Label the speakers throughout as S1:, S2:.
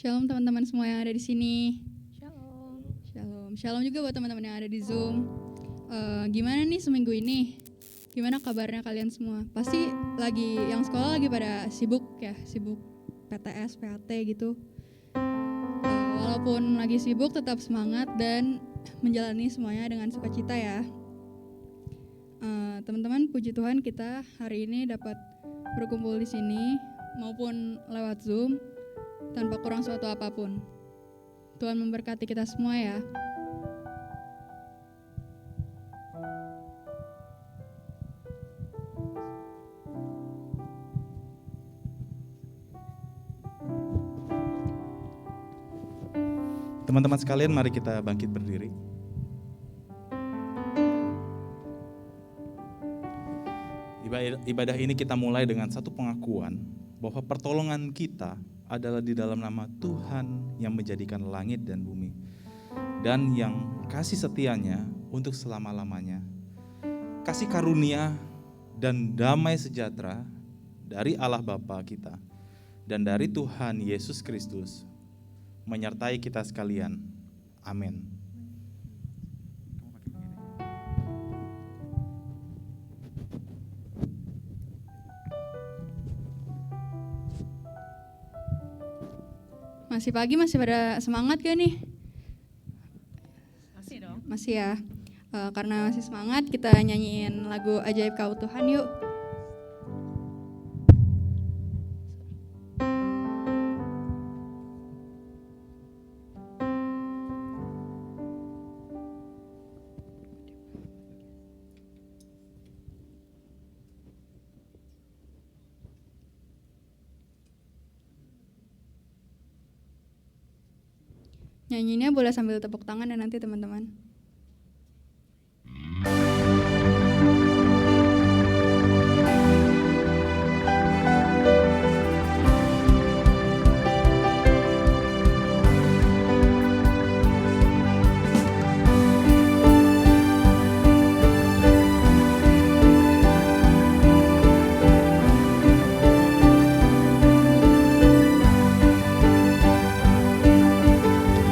S1: Shalom teman-teman semua yang ada di sini.
S2: Shalom.
S1: Shalom. Shalom juga buat teman-teman yang ada di Zoom. Gimana nih seminggu ini? Gimana kabarnya kalian semua? Pasti yang sekolah lagi pada sibuk ya, sibuk PTS, PAT gitu. Walaupun lagi sibuk tetap semangat dan menjalani semuanya dengan sukacita ya. Teman-teman, puji Tuhan kita hari ini dapat berkumpul di sini maupun lewat Zoom tanpa kurang suatu apapun. Tuhan memberkati kita semua ya.
S3: Teman-teman sekalian, mari kita bangkit berdiri. Ibadah ini kita mulai dengan satu pengakuan bahwa pertolongan kita adalah di dalam nama Tuhan yang menjadikan langit dan bumi, dan yang kasih setianya untuk selama-lamanya. Kasih karunia dan damai sejahtera dari Allah Bapa kita dan dari Tuhan Yesus Kristus menyertai kita sekalian. Amin.
S1: Masih pagi, masih pada semangat gak nih?
S2: Masih dong.
S1: Masih ya. Karena masih semangat, kita nyanyiin lagu Ajaib Kau Tuhan yuk. Nyanyinya boleh sambil tepuk tangan ya nanti teman-teman.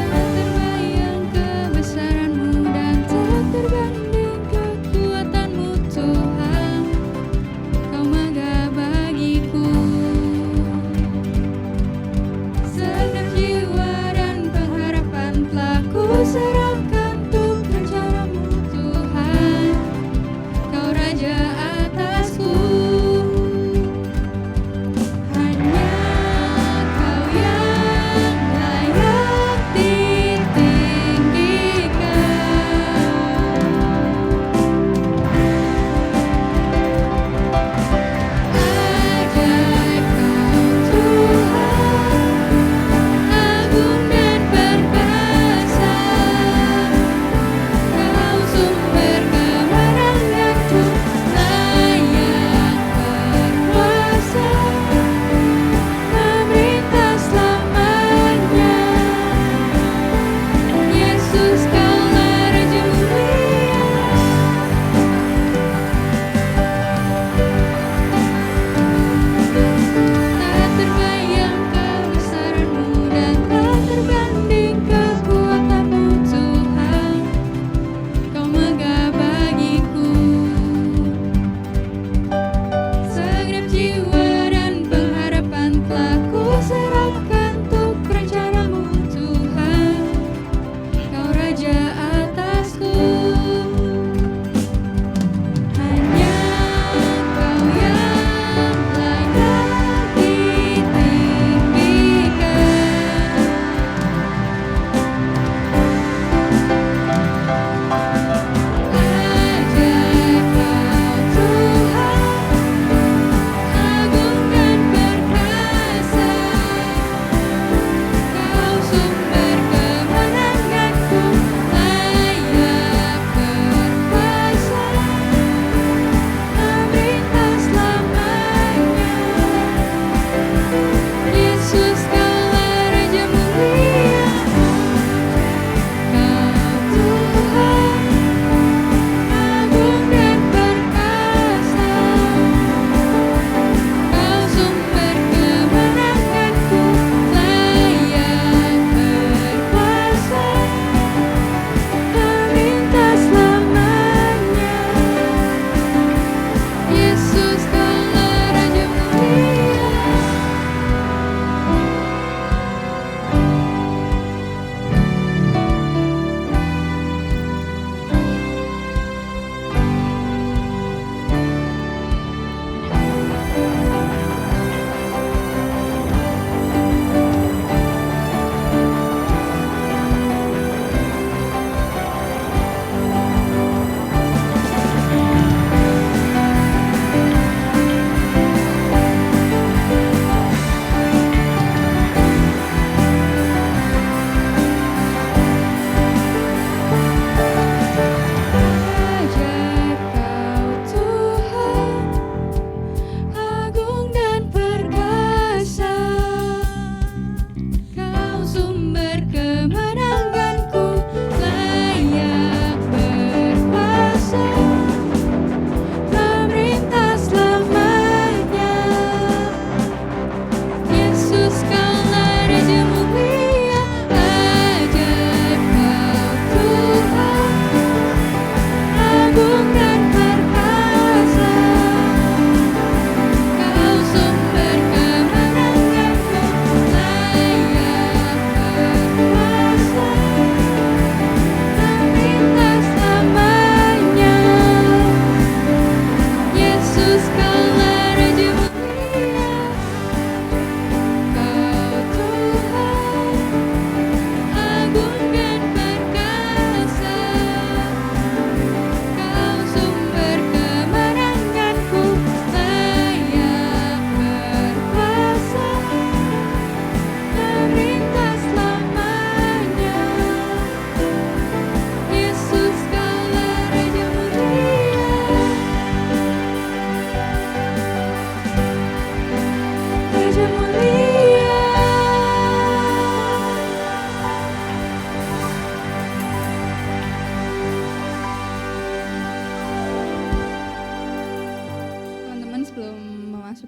S1: Tak terbayang kebesaran-Mu,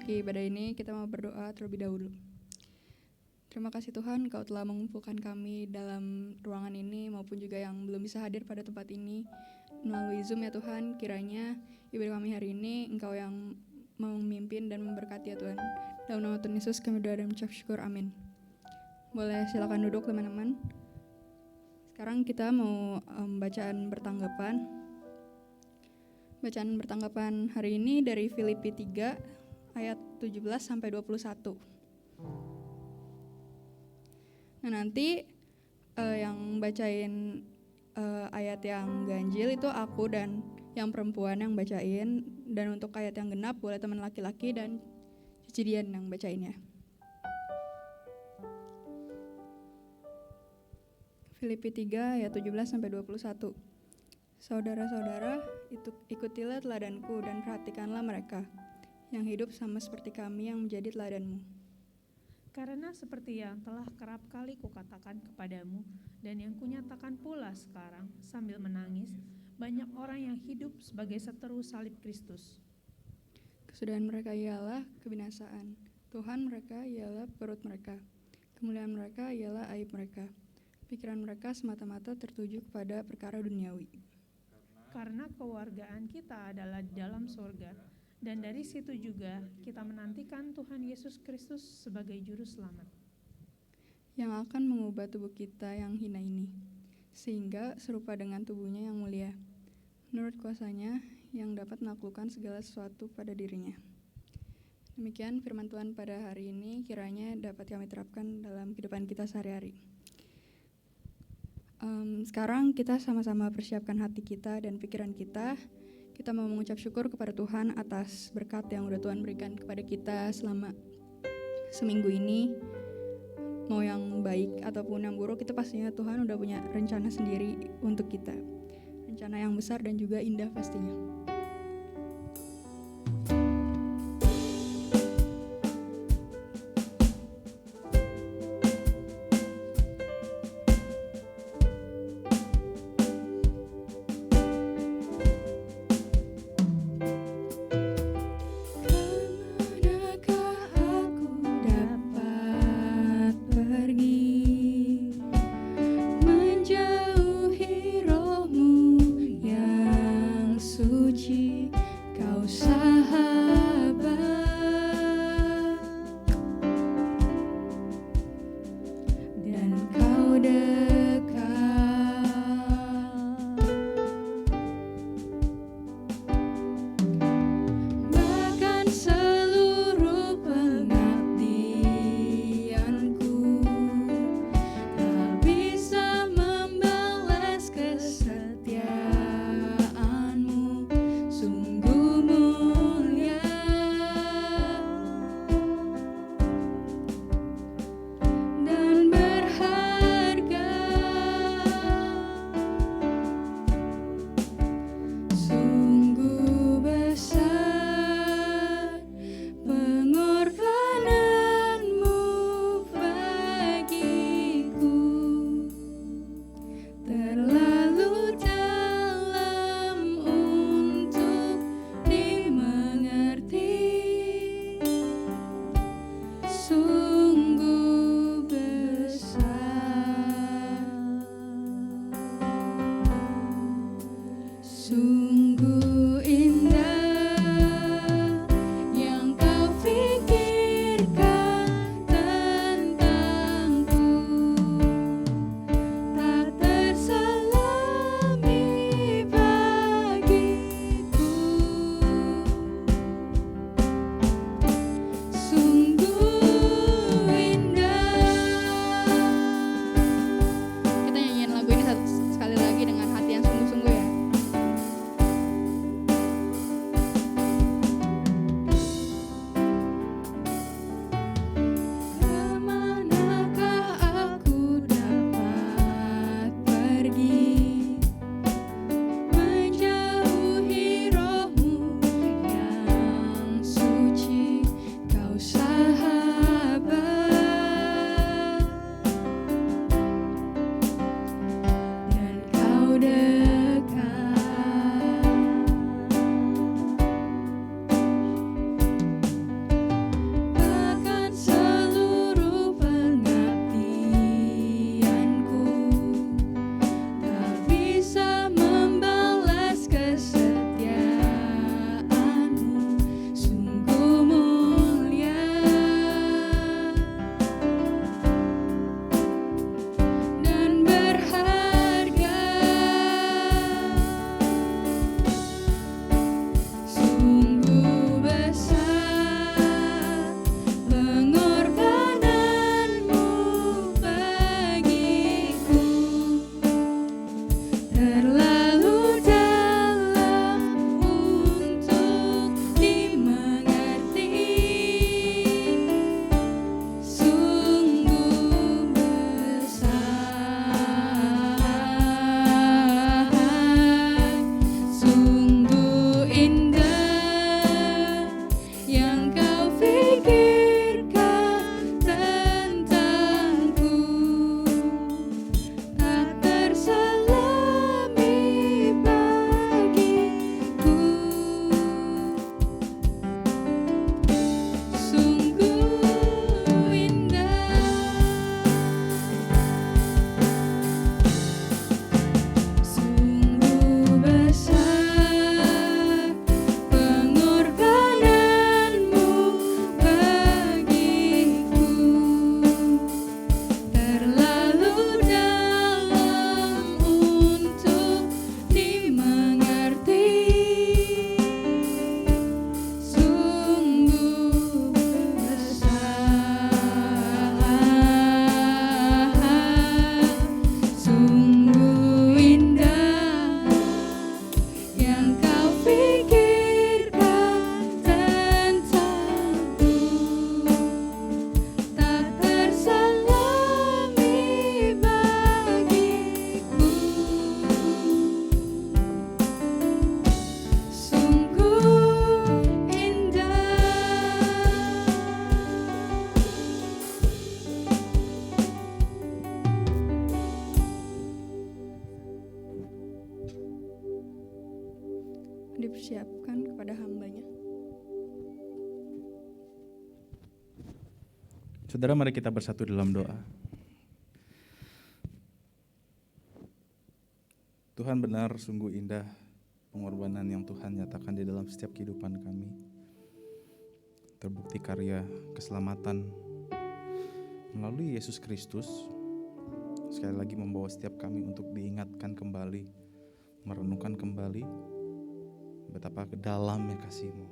S1: memasuki ibadah ini, kita mau berdoa terlebih dahulu. Terima kasih Tuhan, Kau telah mengumpulkan kami dalam ruangan ini maupun juga yang belum bisa hadir pada tempat ini melalui Zoom ya Tuhan. Kiranya ibadah kami hari ini Engkau yang memimpin dan memberkati ya Tuhan. Dalam nama Tuhan Yesus kami berdoa dan mengucap syukur, amin. Boleh silakan duduk teman-teman. Sekarang kita mau bacaan bertanggapan. Bacaan bertanggapan hari ini dari Filipi 3 ayat 17 sampai 21. Nah, nanti yang bacain ayat yang ganjil itu aku dan yang perempuan yang bacain, dan untuk ayat yang genap boleh teman laki-laki dan Cici Dian yang bacainnya. Filipi 3 ayat 17 sampai 21. Saudara-saudara, ikutilah teladanku dan perhatikanlah mereka yang hidup sama seperti kami yang menjadi teladanmu.
S2: Karena seperti yang telah kerap kali kukatakan kepadamu dan yang kunyatakan pula sekarang sambil menangis, banyak orang yang hidup sebagai seteru salib Kristus.
S1: Kesudahan mereka ialah kebinasaan, Tuhan mereka ialah perut mereka, kemuliaan mereka ialah aib mereka. Pikiran mereka semata-mata tertuju kepada perkara duniawi.
S2: Karena kewargaan kita adalah di dalam surga, dan dari situ juga kita menantikan Tuhan Yesus Kristus sebagai juru selamat,
S1: yang akan mengubah tubuh kita yang hina ini, sehingga serupa dengan tubuhnya yang mulia, menurut kuasanya yang dapat menaklukkan segala sesuatu pada dirinya. Demikian firman Tuhan pada hari ini, kiranya dapat kami terapkan dalam kehidupan kita sehari-hari. Sekarang kita sama-sama persiapkan hati kita dan pikiran kita. Kita mau mengucap syukur kepada Tuhan atas berkat yang udah Tuhan berikan kepada kita selama seminggu ini. Mau yang baik ataupun yang buruk, itu pastinya Tuhan udah punya rencana sendiri untuk kita. Rencana yang besar dan juga indah pastinya. Suci dipersiapkan kepada hambanya.
S3: Saudara, mari kita bersatu dalam doa. Tuhan, benar sungguh indah pengorbanan yang Tuhan nyatakan di dalam setiap kehidupan kami. Terbukti karya keselamatan melalui Yesus Kristus. Sekali lagi membawa setiap kami untuk diingatkan kembali, merenungkan kembali betapa dalamnya kasih-Mu,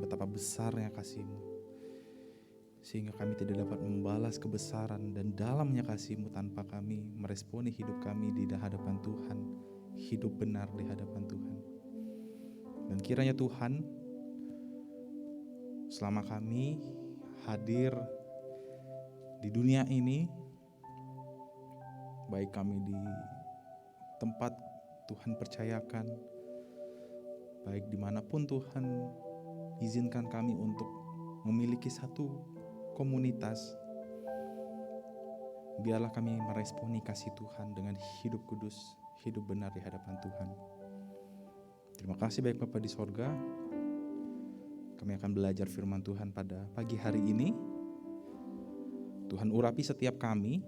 S3: betapa besarnya kasih-Mu, sehingga kami tidak dapat membalas kebesaran dan dalamnya kasih-Mu tanpa kami meresponi hidup kami di hadapan Tuhan, hidup benar di hadapan Tuhan. Dan kiranya Tuhan, selama kami hadir di dunia ini, baik kami di tempat Tuhan percayakan, baik dimanapun Tuhan izinkan kami untuk memiliki satu komunitas, biarlah kami meresponi kasih Tuhan dengan hidup kudus, hidup benar di hadapan Tuhan. Terima kasih baik Bapa di sorga. Kami akan belajar firman Tuhan pada pagi hari ini. Tuhan urapi setiap kami,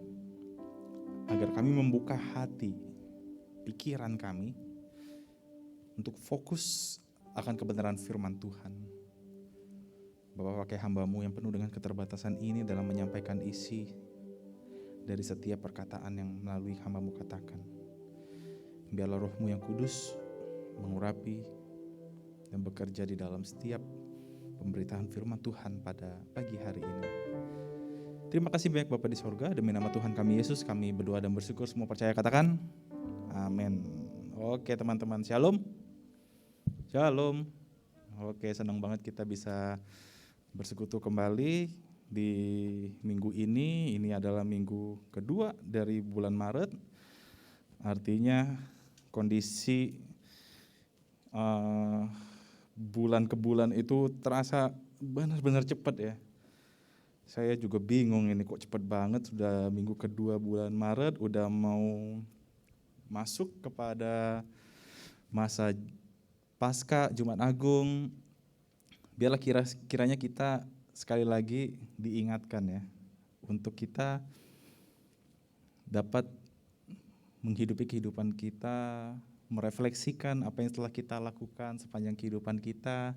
S3: agar kami membuka hati, pikiran kami, untuk fokus akan kebenaran firman Tuhan. Bapa, pakai hamba-Mu yang penuh dengan keterbatasan ini dalam menyampaikan isi dari setiap perkataan yang melalui hamba-Mu katakan. Biarlah Roh-Mu yang kudus mengurapi dan bekerja di dalam setiap pemberitaan firman Tuhan pada pagi hari ini. Terima kasih banyak Bapa di sorga, demi nama Tuhan kami Yesus kami berdoa dan bersyukur, semua percaya katakan amin. Oke teman-teman, shalom. Shalom. Oke, senang banget kita bisa bersekutu kembali di minggu ini. Ini adalah minggu kedua dari bulan Maret. Artinya kondisi bulan ke bulan itu terasa benar-benar cepat ya. Saya juga bingung ini kok cepat banget, sudah minggu kedua bulan Maret, udah mau masuk kepada masa Pasca, Jumat Agung. Biarlah kiranya kita sekali lagi diingatkan ya, untuk kita dapat menghidupi kehidupan kita, merefleksikan apa yang telah kita lakukan sepanjang kehidupan kita.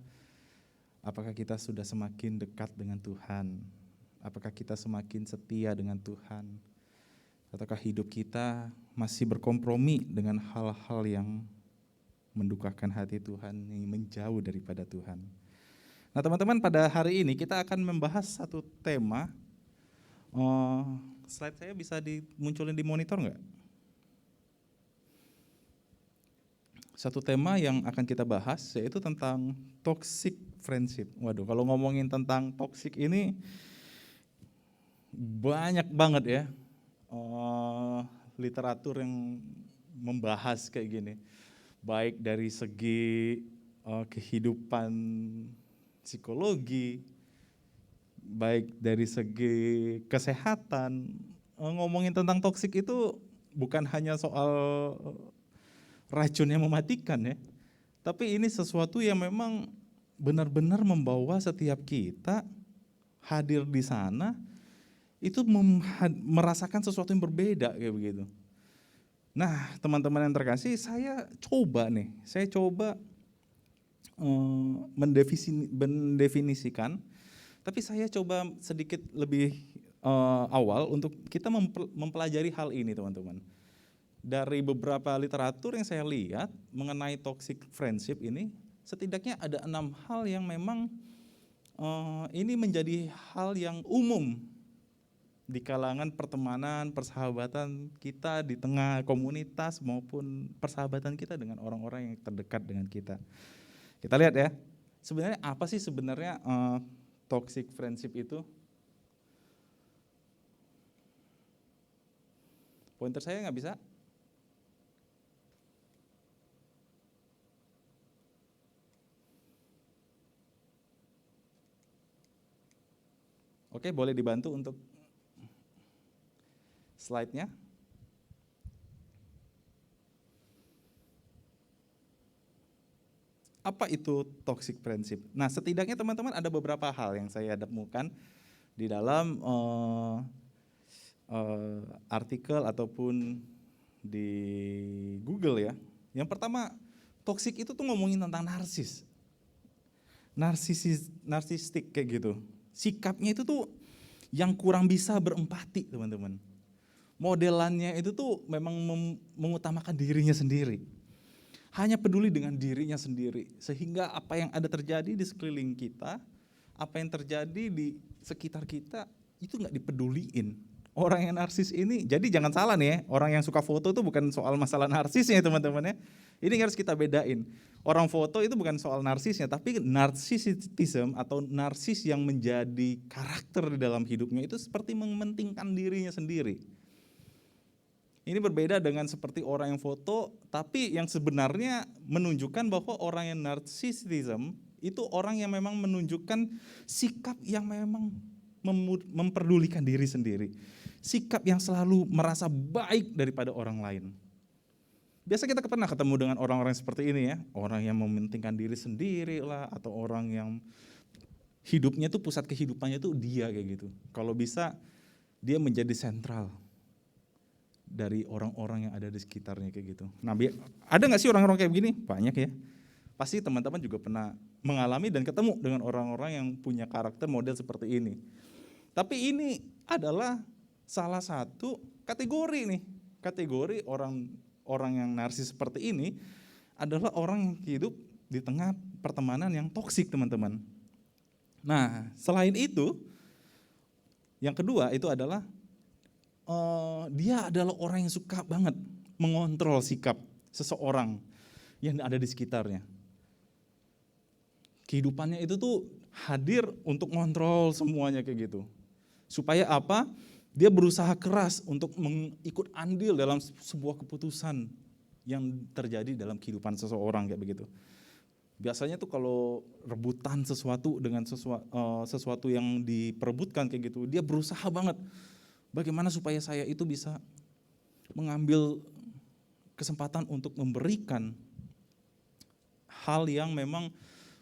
S3: Apakah kita sudah semakin dekat dengan Tuhan? Apakah kita semakin setia dengan Tuhan? Ataukah hidup kita masih berkompromi dengan hal-hal yang mendukakan hati Tuhan, yang menjauh daripada Tuhan? Nah teman-teman, pada hari ini kita akan membahas satu tema. Slide saya bisa dimunculin di monitor nggak? Satu tema yang akan kita bahas yaitu tentang toxic friendship. Waduh, kalau ngomongin tentang toxic ini banyak banget ya literatur yang membahas kayak gini. Baik dari segi kehidupan psikologi, baik dari segi kesehatan. Ngomongin tentang toksik itu bukan hanya soal racun yang mematikan ya, tapi ini sesuatu yang memang benar-benar membawa setiap kita hadir di sana itu merasakan sesuatu yang berbeda kayak begitu. Nah teman-teman yang terkasih, saya coba mendefinisikan, tapi saya coba sedikit lebih awal untuk kita mempelajari hal ini teman-teman. Dari beberapa literatur yang saya lihat mengenai toxic friendship ini, setidaknya ada 6 hal yang memang ini menjadi hal yang umum di kalangan pertemanan, persahabatan kita di tengah komunitas maupun persahabatan kita dengan orang-orang yang terdekat dengan kita. Kita lihat ya, sebenarnya apa sih sebenarnya toxic friendship itu? Pointer saya nggak bisa? Oke, boleh dibantu untuk slide-nya. apa itu toxic friendship? Nah, setidaknya teman-teman ada beberapa hal yang saya temukan di dalam artikel ataupun di Google ya. Yang pertama, toxic itu tuh ngomongin tentang narsis. Narsistik kayak gitu. Sikapnya itu tuh yang kurang bisa berempati, teman-teman. Modelannya itu tuh memang mengutamakan dirinya sendiri. Hanya peduli dengan dirinya sendiri. Sehingga apa yang ada terjadi di sekeliling kita, apa yang terjadi di sekitar kita, itu nggak dipeduliin. Orang yang narsis ini, jadi jangan salah nih ya, orang yang suka foto itu bukan soal masalah narsisnya teman-teman ya. Ini harus kita bedain. Orang foto itu bukan soal narsisnya, tapi narsisism atau narsis yang menjadi karakter di dalam hidupnya itu seperti mementingkan dirinya sendiri. Ini berbeda dengan seperti orang yang foto, tapi yang sebenarnya menunjukkan bahwa orang yang narsisism itu orang yang memang menunjukkan sikap yang memang memperdulikan diri sendiri. Sikap yang selalu merasa baik daripada orang lain. Biasa kita pernah ketemu dengan orang-orang seperti ini ya, orang yang mementingkan diri sendiri lah, atau orang yang hidupnya tuh pusat kehidupannya tuh dia kayak gitu. Kalau bisa dia menjadi sentral dari orang-orang yang ada di sekitarnya kayak gitu. Nah, ada nggak sih orang-orang kayak begini? Banyak ya. Pasti teman-teman juga pernah mengalami dan ketemu dengan orang-orang yang punya karakter model seperti ini. Tapi ini adalah salah satu kategori nih. Kategori orang yang narsis seperti ini adalah orang yang hidup di tengah pertemanan yang toksik, teman-teman. Nah, selain itu, yang kedua itu adalah dia adalah orang yang suka banget mengontrol sikap seseorang yang ada di sekitarnya. Kehidupannya itu tuh hadir untuk mengontrol semuanya kayak gitu. Supaya apa? Dia berusaha keras untuk mengikut andil dalam sebuah keputusan yang terjadi dalam kehidupan seseorang kayak begitu. Biasanya tuh kalau rebutan sesuatu dengan sesuatu yang diperebutkan kayak gitu, dia berusaha banget bagaimana supaya saya itu bisa mengambil kesempatan untuk memberikan hal yang memang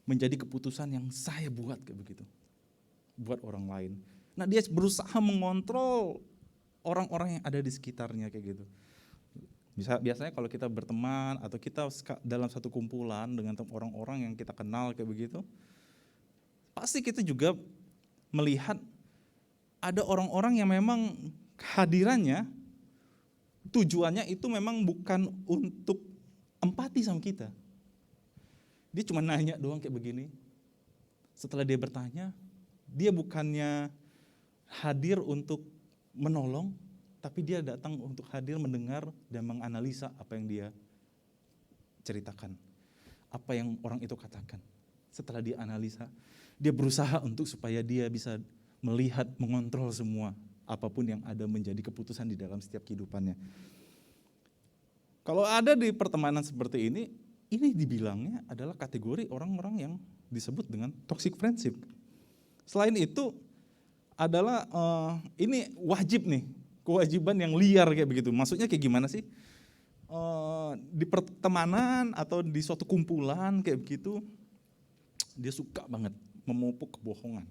S3: menjadi keputusan yang saya buat kayak begitu, buat orang lain. Nah, dia berusaha mengontrol orang-orang yang ada di sekitarnya kayak gitu. Biasanya kalau kita berteman atau kita dalam satu kumpulan dengan orang-orang yang kita kenal kayak begitu, pasti kita juga melihat ada orang-orang yang memang kehadirannya, tujuannya itu memang bukan untuk empati sama kita. Dia cuma nanya doang kayak begini. Setelah dia bertanya, dia bukannya hadir untuk menolong, tapi dia datang untuk hadir mendengar dan menganalisa apa yang dia ceritakan, apa yang orang itu katakan. Setelah dia analisa, dia berusaha untuk supaya dia bisa melihat, mengontrol semua apapun yang ada menjadi keputusan di dalam setiap kehidupannya. Kalau ada di pertemanan seperti ini dibilangnya adalah kategori orang-orang yang disebut dengan toxic friendship. Selain itu adalah ini wajib nih, kewajiban yang liar kayak begitu. Maksudnya kayak gimana sih? Di pertemanan atau di suatu kumpulan kayak begitu, dia suka banget memupuk kebohongan.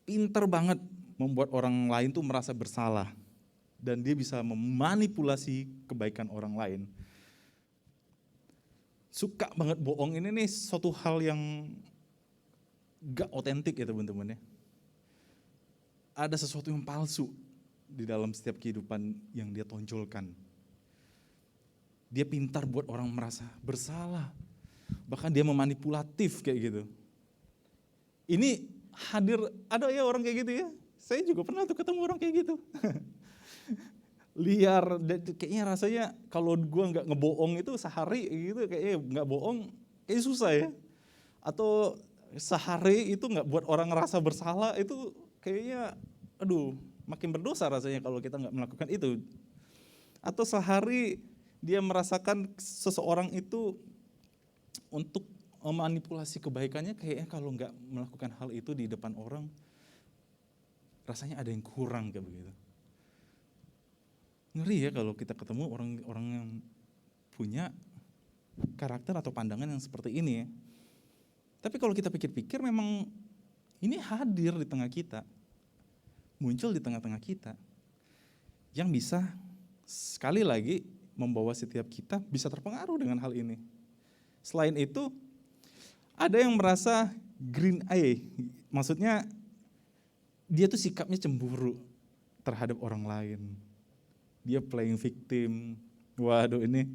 S3: Pinter banget membuat orang lain tuh merasa bersalah. Dan dia bisa memanipulasi kebaikan orang lain. Suka banget bohong ini nih suatu hal yang gak otentik ya teman-teman ya. Ada sesuatu yang palsu di dalam setiap kehidupan yang dia tonjolkan. Dia pintar buat orang merasa bersalah. Bahkan dia memanipulatif kayak gitu. Ini hadir, ada ya orang kayak gitu ya. Saya juga pernah tuh ketemu orang kayak gitu. Liar, kayaknya rasanya kalau gue gak ngebohong itu sehari gitu, kayaknya gak bohong, kayaknya susah ya. Atau sehari itu gak buat orang ngerasa bersalah, itu kayaknya aduh makin berdosa rasanya kalau kita gak melakukan itu. Atau sehari dia merasakan seseorang itu untuk memanipulasi kebaikannya, kayaknya kalau gak melakukan hal itu di depan orang, rasanya ada yang kurang kayak begitu. Ngeri ya kalau kita ketemu orang-orang yang punya karakter atau pandangan yang seperti ini ya. Tapi kalau kita pikir-pikir memang ini hadir di tengah kita, muncul di tengah-tengah kita, yang bisa sekali lagi membawa setiap kita bisa terpengaruh dengan hal ini. Selain itu, ada yang merasa green eye, maksudnya dia tuh sikapnya cemburu terhadap orang lain. Dia playing victim. Waduh, ini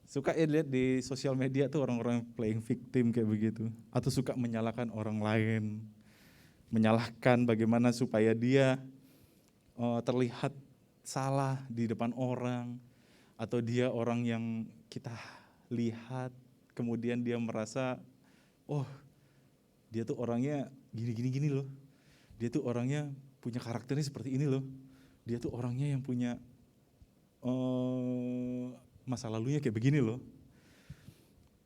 S3: suka ya lihat di sosial media tuh orang-orang playing victim kayak begitu. Atau suka menyalahkan orang lain. Menyalahkan bagaimana supaya dia terlihat salah di depan orang. Atau dia orang yang kita lihat, kemudian dia merasa, oh dia tuh orangnya gini loh. Dia tuh orangnya punya karakternya seperti ini loh. Dia tuh orangnya yang punya masa lalunya kayak begini loh.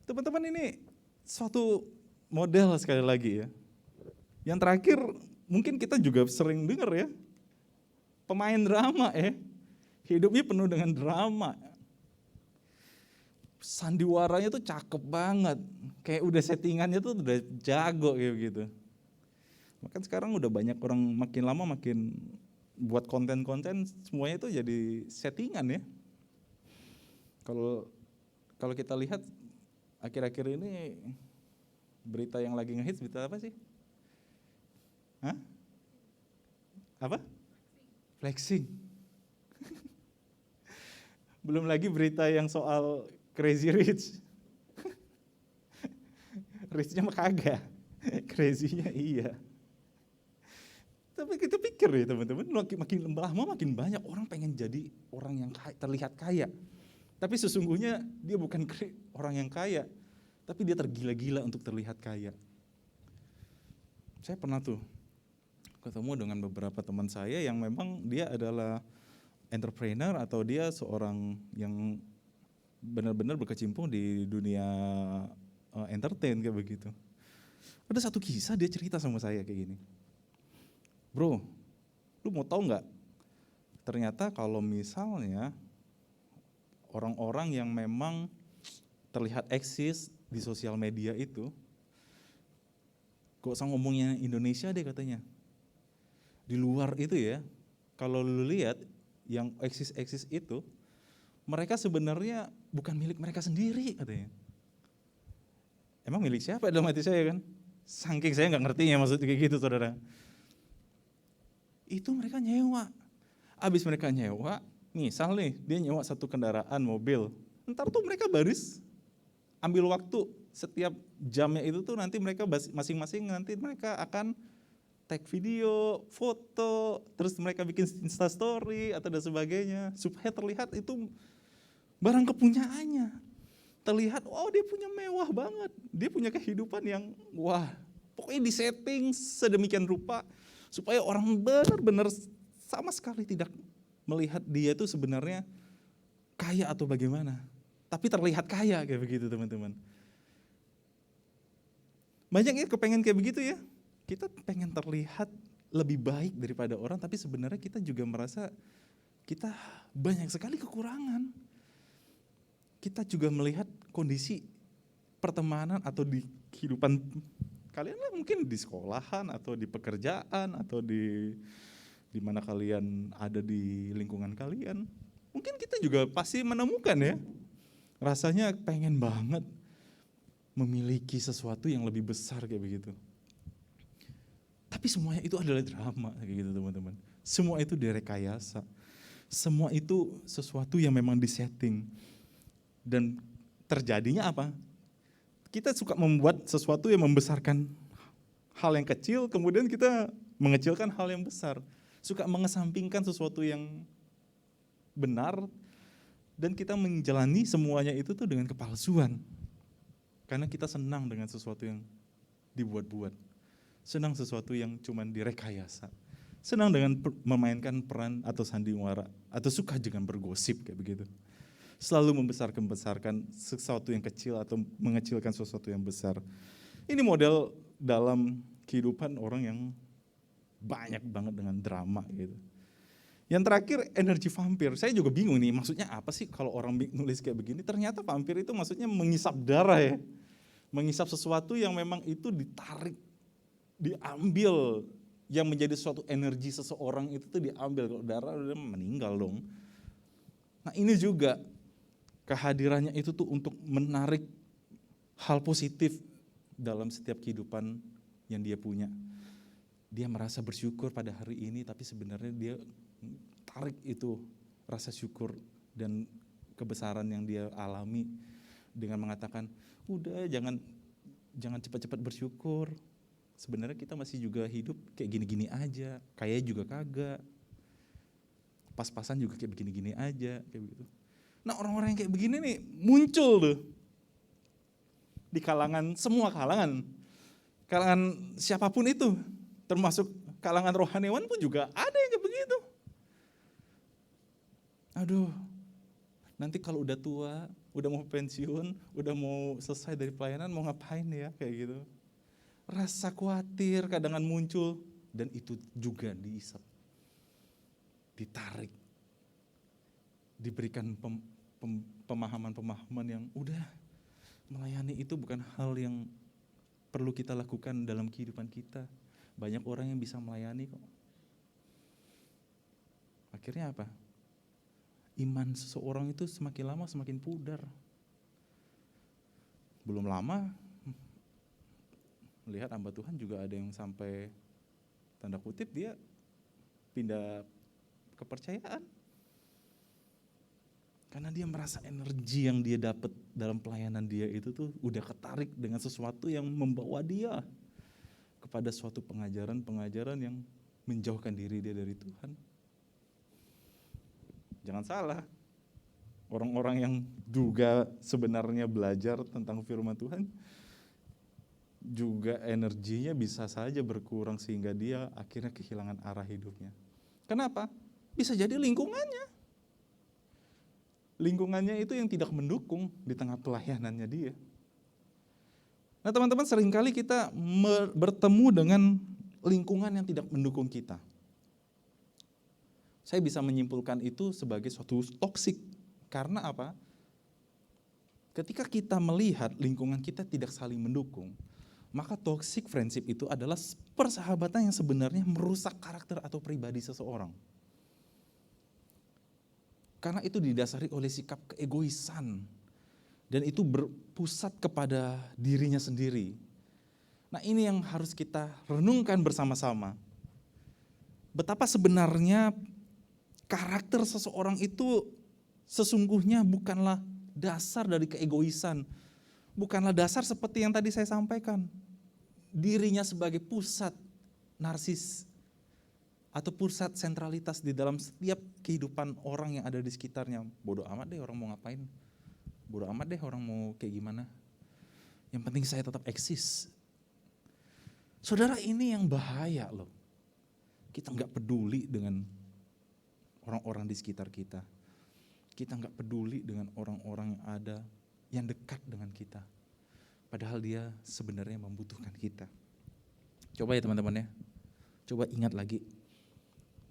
S3: Teman-teman, ini suatu model sekali lagi ya. Yang terakhir mungkin kita juga sering dengar ya, pemain drama ya, hidupnya penuh dengan drama. Sandiwaranya tuh cakep banget, kayak udah settingannya tuh udah jago kayak gitu. Makanya sekarang udah banyak orang makin lama makin buat konten-konten semuanya itu jadi settingan ya. Kalau kita lihat akhir-akhir ini berita yang lagi ngehits, berita apa sih? Hah? Apa? Flexing. Belum lagi berita yang soal Crazy Rich. Rich-nya mah kagak, crazy-nya iya. Tapi kita pikir ya teman-teman, makin lama makin banyak orang pengen jadi orang yang terlihat kaya. Tapi sesungguhnya dia bukan orang yang kaya, tapi dia tergila-gila untuk terlihat kaya. Saya pernah tuh ketemu dengan beberapa teman saya yang memang dia adalah entrepreneur atau dia seorang yang benar-benar berkecimpung di dunia entertain kayak begitu. Ada satu kisah dia cerita sama saya kayak gini. Bro, lu mau tahu nggak? Ternyata kalau misalnya orang-orang yang memang terlihat eksis di sosial media itu, gak usah ngomongnya Indonesia deh katanya. Di luar itu ya, kalau lu lihat yang eksis-eksis itu, mereka sebenarnya bukan milik mereka sendiri katanya. Emang milik siapa dalam hati saya kan? Saking saya nggak ngertinya maksudnya kayak gitu saudara. Itu mereka nyewa. Abis mereka nyewa, misal nih dia nyewa satu kendaraan mobil, ntar tuh mereka baris ambil waktu setiap jamnya itu tuh nanti mereka masing-masing nanti mereka akan tag video, foto, terus mereka bikin instastory atau dan sebagainya supaya terlihat itu barang kepunyaannya. Terlihat, wow dia punya mewah banget, dia punya kehidupan yang wah pokoknya disetting sedemikian rupa supaya orang benar-benar sama sekali tidak melihat dia itu sebenarnya kaya atau bagaimana. Tapi terlihat kaya kayak begitu teman-teman. Banyak ya kepengen kayak begitu ya. Kita pengen terlihat lebih baik daripada orang, tapi sebenarnya kita juga merasa kita banyak sekali kekurangan. Kita juga melihat kondisi pertemanan atau di kehidupan kalian lah, mungkin di sekolahan atau di pekerjaan atau di mana kalian ada di lingkungan kalian. Mungkin kita juga pasti menemukan ya, rasanya pengen banget memiliki sesuatu yang lebih besar kayak begitu. Tapi semuanya itu adalah drama kayak gitu teman-teman. Semua itu direkayasa. Semua itu sesuatu yang memang disetting. Dan terjadinya apa? Kita suka membuat sesuatu yang membesarkan hal yang kecil, kemudian kita mengecilkan hal yang besar. Suka mengesampingkan sesuatu yang benar, dan kita menjalani semuanya itu tuh dengan kepalsuan. Karena kita senang dengan sesuatu yang dibuat-buat. Senang sesuatu yang cuman direkayasa. Senang dengan memainkan peran atau sandiwara, atau suka dengan bergosip kayak begitu. Selalu membesarkan sesuatu yang kecil atau mengecilkan sesuatu yang besar. Ini model dalam kehidupan orang yang banyak banget dengan drama gitu. Yang terakhir energi vampir. Saya juga bingung nih, maksudnya apa sih kalau orang nulis kayak begini? Ternyata vampir itu maksudnya mengisap darah ya. Mengisap sesuatu yang memang itu ditarik, diambil, yang menjadi suatu energi seseorang itu tuh diambil. Kalau darah udah meninggal dong. Nah ini juga kehadirannya itu tuh untuk menarik hal positif dalam setiap kehidupan yang dia punya. Dia merasa bersyukur pada hari ini, tapi sebenarnya dia tarik itu rasa syukur dan kebesaran yang dia alami dengan mengatakan, udah jangan cepat-cepat bersyukur. Sebenarnya kita masih juga hidup kayak gini-gini aja, kaya juga kagak, pas-pasan juga kayak begini-gini aja, kayak begitu. Nah orang-orang yang kayak begini nih muncul tuh di kalangan, semua kalangan siapapun itu, termasuk kalangan rohaniawan pun juga ada yang kayak begitu. Aduh, nanti kalau udah tua, udah mau pensiun, udah mau selesai dari pelayanan, mau ngapain ya, kayak gitu. Rasa khawatir kadang muncul, dan itu juga diisap, ditarik, diberikan pemahaman-pemahaman yang udah, melayani itu bukan hal yang perlu kita lakukan dalam kehidupan kita. Banyak orang yang bisa melayani kok. Akhirnya apa? Iman seseorang itu semakin lama semakin pudar. Belum lama, melihat hamba Tuhan juga ada yang sampai, tanda kutip, dia pindah kepercayaan. Karena dia merasa energi yang dia dapat dalam pelayanan dia itu tuh udah ketarik dengan sesuatu yang membawa dia kepada suatu pengajaran-pengajaran yang menjauhkan diri dia dari Tuhan. Jangan salah, orang-orang yang juga sebenarnya belajar tentang firman Tuhan, juga energinya bisa saja berkurang sehingga dia akhirnya kehilangan arah hidupnya. Kenapa? Bisa jadi lingkungannya. Lingkungannya itu yang tidak mendukung di tengah pelayanannya dia. Nah teman-teman, seringkali kita bertemu dengan lingkungan yang tidak mendukung kita. Saya bisa menyimpulkan itu sebagai suatu toksik. Karena apa? Ketika kita melihat lingkungan kita tidak saling mendukung, maka toxic friendship itu adalah persahabatan yang sebenarnya merusak karakter atau pribadi seseorang. Karena itu didasari oleh sikap keegoisan, dan itu berpusat kepada dirinya sendiri. Nah ini yang harus kita renungkan bersama-sama. Betapa sebenarnya karakter seseorang itu sesungguhnya bukanlah dasar dari keegoisan, bukanlah dasar seperti yang tadi saya sampaikan, dirinya sebagai pusat narsis atau pusat sentralitas di dalam setiap kehidupan orang yang ada di sekitarnya. Bodoh amat deh orang mau ngapain, bodoh amat deh orang mau kayak gimana, yang penting saya tetap eksis. Saudara, ini yang bahaya loh. Kita nggak peduli dengan orang-orang di sekitar kita. Kita nggak peduli dengan orang-orang yang ada, yang dekat dengan kita. Padahal dia sebenarnya membutuhkan kita. Coba ya teman-teman ya, coba ingat lagi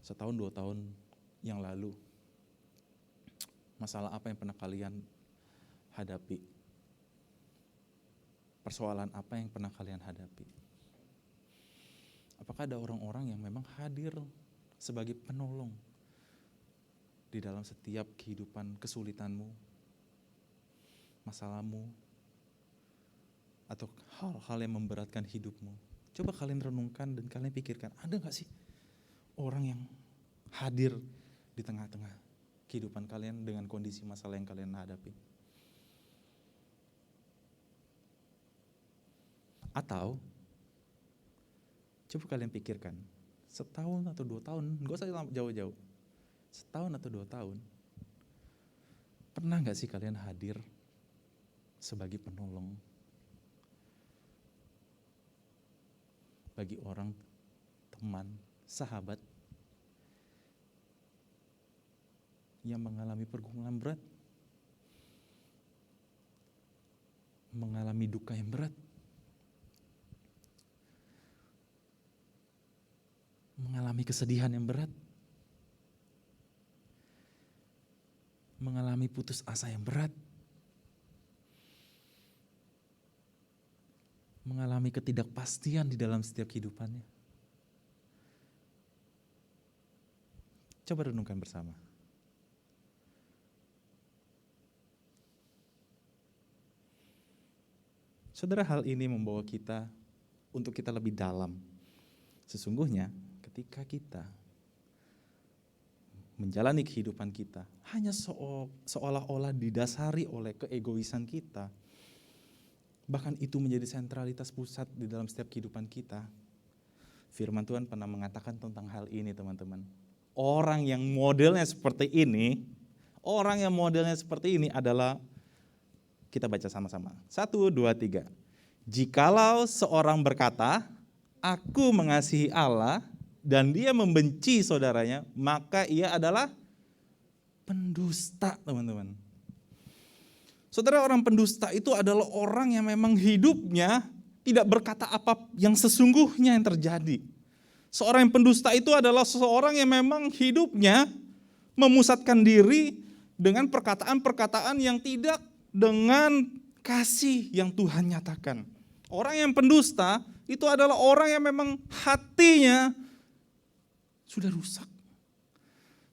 S3: 1-2 tahun yang lalu. Masalah apa yang pernah kalian hadapi? Persoalan apa yang pernah kalian hadapi? Apakah ada orang-orang yang memang hadir sebagai penolong di dalam setiap kehidupan kesulitanmu, masalahmu, atau hal-hal yang memberatkan hidupmu? Coba kalian renungkan dan kalian pikirkan, ada gak sih orang yang hadir di tengah-tengah kehidupan kalian dengan kondisi masalah yang kalian hadapi? Atau coba kalian pikirkan, 1 tahun atau 2 tahun, gak usah jauh-jauh, 1 tahun atau 2 tahun, pernah gak sih kalian hadir sebagai penolong bagi orang, teman, sahabat yang mengalami pergumulan berat, mengalami duka yang berat, mengalami kesedihan yang berat? mengalami putus asa yang berat, mengalami ketidakpastian di dalam setiap kehidupannya. Coba renungkan bersama. Saudara, hal ini membawa kita untuk kita lebih dalam. Sesungguhnya ketika kita menjalani kehidupan kita hanya seolah-olah didasari oleh keegoisan kita, bahkan itu menjadi sentralitas pusat di dalam setiap kehidupan kita. Firman Tuhan pernah mengatakan tentang hal ini, teman-teman. Orang yang modelnya seperti ini adalah, kita baca sama-sama. 1, 2, 3. Jikalau seorang berkata, aku mengasihi Allah, dan dia membenci saudaranya, maka ia adalah pendusta, teman-teman. Saudara, orang pendusta itu adalah orang yang memang hidupnya tidak berkata apa yang sesungguhnya yang terjadi. Seorang yang pendusta itu adalah seseorang yang memang hidupnya memusatkan diri dengan perkataan-perkataan yang tidak dengan kasih yang Tuhan nyatakan. Orang yang pendusta itu adalah orang yang memang hatinya sudah rusak.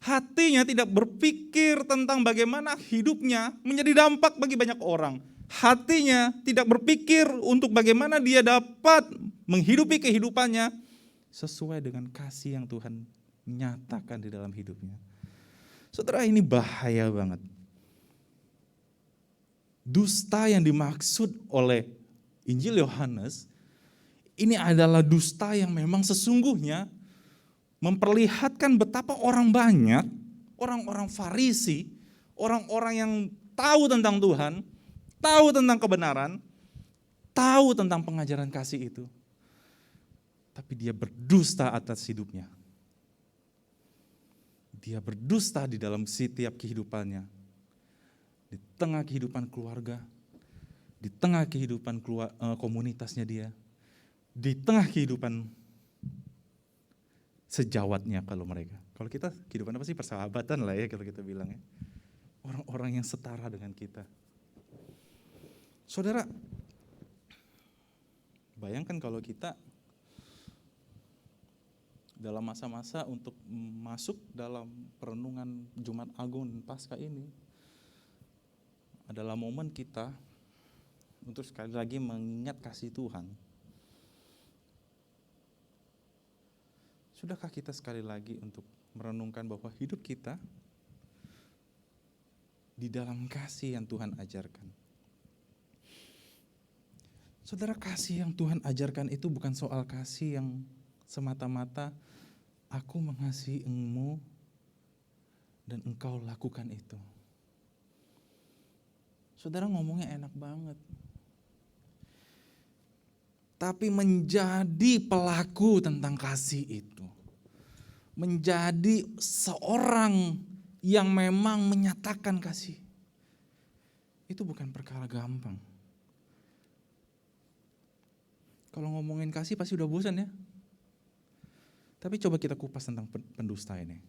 S3: Hatinya tidak berpikir tentang bagaimana hidupnya menjadi dampak bagi banyak orang. Hatinya tidak berpikir untuk bagaimana dia dapat menghidupi kehidupannya sesuai dengan kasih yang Tuhan nyatakan di dalam hidupnya. Saudara, ini bahaya banget. Dusta yang dimaksud oleh Injil Yohanes ini adalah dusta yang memang sesungguhnya memperlihatkan betapa orang banyak, orang-orang Farisi, orang-orang yang tahu tentang Tuhan, tahu tentang kebenaran, tahu tentang pengajaran kasih itu, tapi dia berdusta atas hidupnya. Dia berdusta di dalam setiap kehidupannya. Di tengah kehidupan keluarga, di tengah kehidupan komunitasnya dia, di tengah kehidupan sejawatnya kalau mereka. Kalau kita kehidupan apa sih, persahabatan lah ya kalau kita bilang ya. Orang-orang yang setara dengan kita. Saudara, bayangkan kalau kita dalam masa-masa untuk masuk dalam perenungan Jumat Agung dan Paskah ini adalah momen kita untuk sekali lagi mengingat kasih Tuhan. Sudahkah kita sekali lagi untuk merenungkan bahwa hidup kita di dalam kasih yang Tuhan ajarkan? Saudara, kasih yang Tuhan ajarkan itu bukan soal kasih yang semata-mata aku mengasihi engkau dan engkau lakukan itu. Saudara, ngomongnya enak banget. Tapi menjadi pelaku tentang kasih itu, menjadi seorang yang memang menyatakan kasih, itu bukan perkara gampang. Kalau ngomongin kasih pasti udah bosan ya. Tapi coba kita kupas tentang pendusta ini.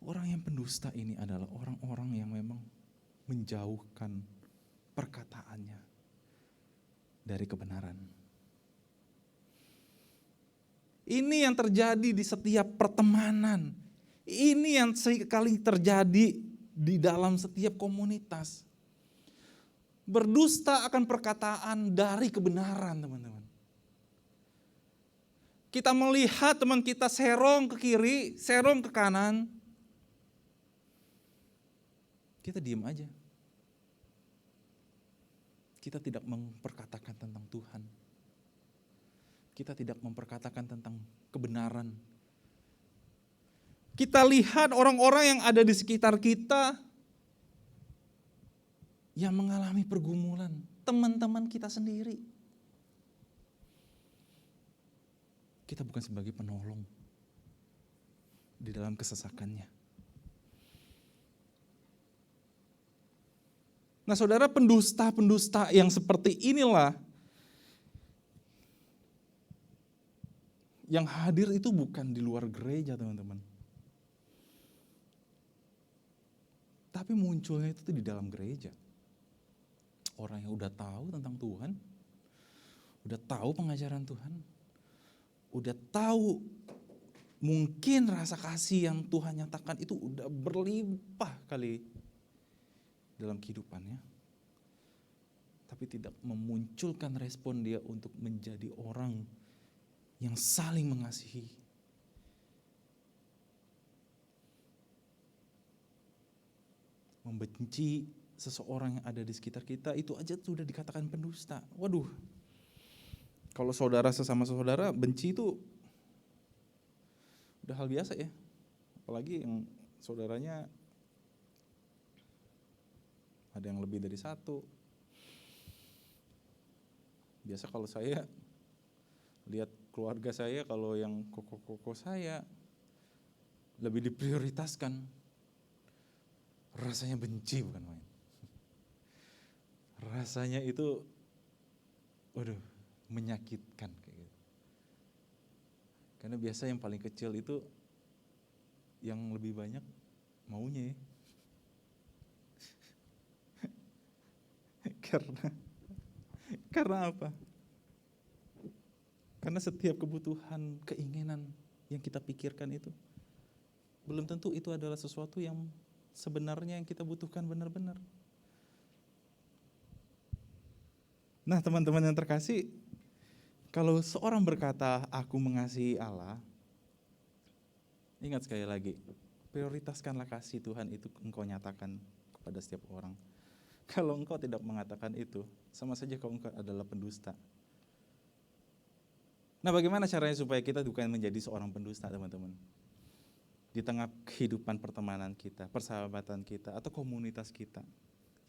S3: Orang yang pendusta ini adalah orang-orang yang memang menjauhkan perkataannya dari kebenaran. Ini yang terjadi di setiap pertemanan. Ini yang sekali terjadi di dalam setiap komunitas. Berdusta akan perkataan dari kebenaran, teman-teman. Kita melihat teman kita serong ke kiri, serong ke kanan. Kita diam aja. Kita tidak memperkatakan tentang Tuhan. Kita tidak memperkatakan tentang kebenaran. Kita lihat orang-orang yang ada di sekitar kita yang mengalami pergumulan, teman-teman kita sendiri. Kita bukan sebagai penolong di dalam kesesakannya. Nah, saudara, pendusta-pendusta yang seperti inilah yang hadir itu bukan di luar gereja, teman-teman. Tetapi munculnya itu tuh di dalam gereja. Orang yang udah tahu tentang Tuhan, udah tahu pengajaran Tuhan, udah tahu mungkin rasa kasih yang Tuhan nyatakan itu udah berlimpah kali dalam kehidupannya. Tapi tidak memunculkan respon dia untuk menjadi orang yang saling mengasihi. Membenci seseorang yang ada di sekitar kita, itu aja sudah dikatakan pendusta. Waduh, kalau saudara sesama saudara benci itu udah hal biasa ya. Apalagi yang saudaranya ada yang lebih dari satu. Biasa kalau saya lihat keluarga saya, kalau yang koko-koko saya lebih diprioritaskan, rasanya benci bukan main. Rasanya itu, waduh, menyakitkan kayak gitu. Karena biasa yang paling kecil itu yang lebih banyak maunya. Karena apa? Karena setiap kebutuhan, keinginan yang kita pikirkan itu belum tentu itu adalah sesuatu yang sebenarnya yang kita butuhkan benar-benar. Nah, teman-teman yang terkasih, kalau seorang berkata aku mengasihi Allah, ingat sekali lagi, prioritaskanlah kasih Tuhan itu engkau nyatakan kepada setiap orang. Kalau engkau tidak mengatakan itu, sama saja engkau adalah pendusta. Nah, bagaimana caranya supaya kita bukan menjadi seorang pendusta, teman-teman? Di tengah kehidupan pertemanan kita, persahabatan kita, atau komunitas kita,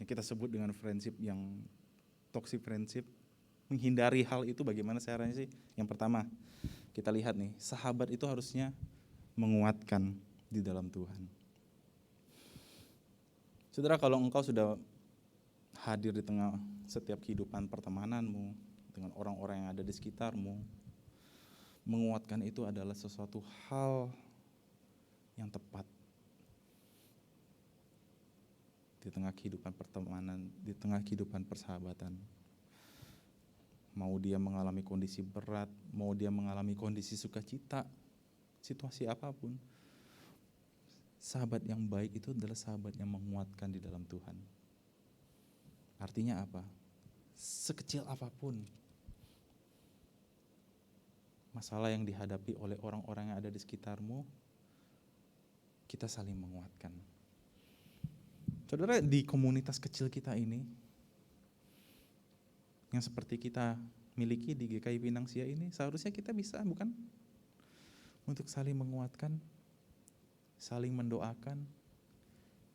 S3: yang kita sebut dengan friendship yang toxic friendship, menghindari hal itu bagaimana caranya sih? Yang pertama, kita lihat nih, sahabat itu harusnya menguatkan di dalam Tuhan. Saudara, kalau engkau sudah hadir di tengah setiap kehidupan pertemananmu, dengan orang-orang yang ada di sekitarmu, menguatkan itu adalah sesuatu hal yang tepat di tengah kehidupan pertemanan, di tengah kehidupan persahabatan. Mau dia mengalami kondisi berat, mau dia mengalami kondisi sukacita, situasi apapun, sahabat yang baik itu adalah sahabat yang menguatkan di dalam Tuhan. Artinya apa? Sekecil apapun masalah yang dihadapi oleh orang-orang yang ada di sekitarmu, kita saling menguatkan. Saudara, di komunitas kecil kita ini, yang seperti kita miliki di GKI Pinang Sia ini, seharusnya kita bisa, bukan? Untuk saling menguatkan, saling mendoakan,